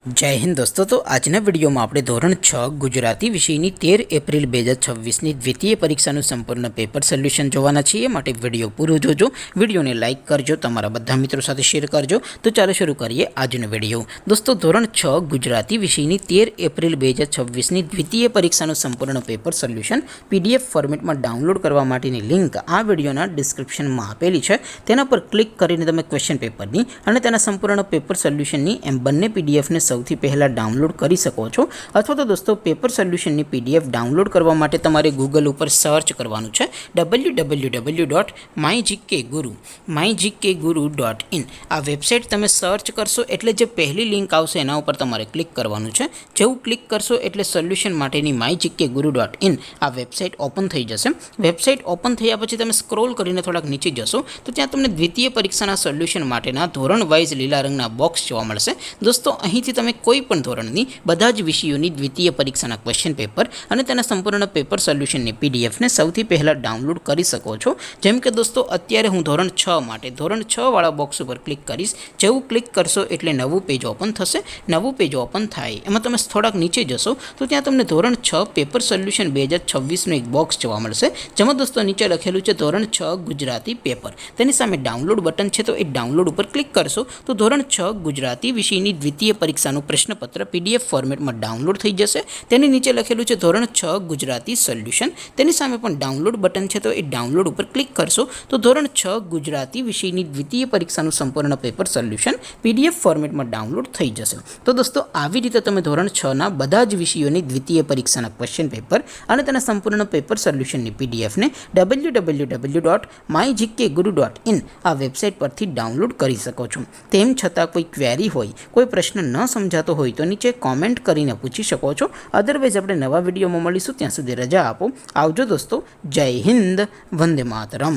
जय हिंद दोस्तों। तो आजना विडियो में आपणे धोरण 6 गुजराती विषयनी 13 एप्रिल 2026 द्वितीय परीक्षाનું સંપૂર્ણ પેપર સોલ્યુશન જોવાના છીએ। માટે વિડિયો પૂરો જોજો, વિડિયોને લાઇક કરજો, તમારા બધા મિત્રો સાથે શેર કરજો। તો ચાલો શરૂ કરીએ આજનો વિડિયો। દોસ્તો ધોરણ 6 ગુજરાતી વિષયની 13 એપ્રિલ 2026 દ્વિતીય પરીક્ષાનું સંપૂર્ણ પેપર સોલ્યુશન PDF ફોર્મેટમાં ડાઉનલોડ કરવા માટેની લિંક આ વિડિયોના ડિસ્ક્રિપ્શનમાં આપેલી છે। તેના પર ક્લિક કરીને તમે ક્વેશ્ચન પેપરની અને તેના સંપૂર્ણ પેપર સોલ્યુશનની એમ બંને PDF ને સૌથી પહેલા ડાઉનલોડ કરી શકો છો। અથવા તો દોસ્તો પેપર સોલ્યુશનની PDF ડાઉનલોડ કરવા માટે તમારે ગૂગલ ઉપર સર્ચ કરવાનું છે www.mygkguru.in। આ વેબસાઇટ તમે સર્ચ કરશો એટલે જે પહેલી લિંક આવશે એના ઉપર તમારે ક્લિક કરવાનું છે। જેવું ક્લિક કરશો એટલે સોલ્યુશન માટેની mygkguru.in આ વેબસાઇટ ઓપન થઈ જશે। વેબસાઇટ ઓપન થયા પછી તમે સ્ક્રોલ કરીને થોડાક નીચે જશો તો ત્યાં તમને દ્વિતીય પરીક્ષાના સોલ્યુશન માટેના ધોરણ વાઇઝ લીલા રંગના બોક્સ જોવા મળશે। દોસ્તો અહીંથી તમે કોઈપણ ધોરણની બધા જ વિષયોની દ્વિતીય પરીક્ષાના ક્વેશ્ચન પેપર અને તેના સંપૂર્ણ પેપર સોલ્યુશનની PDF ને સૌથી પહેલાં ડાઉનલોડ કરી શકો છો। જેમ કે દોસ્તો અત્યારે હું ધોરણ 6 માટે ધોરણ 6 વાળા બોક્સ ઉપર ક્લિક કરીશ। જેવું ક્લિક કરશો એટલે નવું પેજ ઓપન થશે। નવું પેજ ઓપન થાય એમાં તમે થોડાક નીચે જશો તો ત્યાં તમને ધોરણ 6 પેપર સોલ્યુશન 2026નું એક બોક્સ જોવા મળશે। જેમાં દોસ્તો નીચે લખેલું છે ધોરણ 6 ગુજરાતી પેપર। તેની સામે ડાઉનલોડ બટન છે, તો એ ડાઉનલોડ ઉપર ક્લિક કરશો તો ધોરણ 6 ગુજરાતી વિષયની દ્વિતીય પરીક્ષાનું પ્રશ્નપત્ર PDF ફોર્મેટમાં ડાઉનલોડ થઈ જશે। તેની નીચે લખેલું છે ધોરણ 6 ગુજરાતી સોલ્યુશન। તેની સામે પણ ડાઉનલોડ બટન છે, તો એ ડાઉનલોડ ઉપર ક્લિક કરશો તો ધોરણ 6 ગુજરાતી વિષયની દ્વિતીય પરીક્ષાનું સંપૂર્ણ પેપર સોલ્યુશન PDF ફોર્મેટમાં ડાઉનલોડ થઈ જશે। તો દોસ્તો આવી રીતે તમે ધોરણ 6ના બધા જ વિષયોની દ્વિતીય પરીક્ષાના ક્વેશ્ચન પેપર અને તેના સંપૂર્ણ પેપર સોલ્યુશનની PDF ને www.mygkguru.in આ વેબસાઇટ પરથી ડાઉનલોડ કરી શકો છો। તેમ છતાં કોઈ ક્વેરી હોય, કોઈ પ્રશ્ન ન સમજાતો હોય તો નીચે કોમેન્ટ કરીને પૂછી શકો છો। અધરવાઇઝ આપણે નવા વિડીયોમાં મળીશું, ત્યાં સુધી રજા આપો। આવજો દોસ્તો। જય હિન્દ, વંદે માતરમ।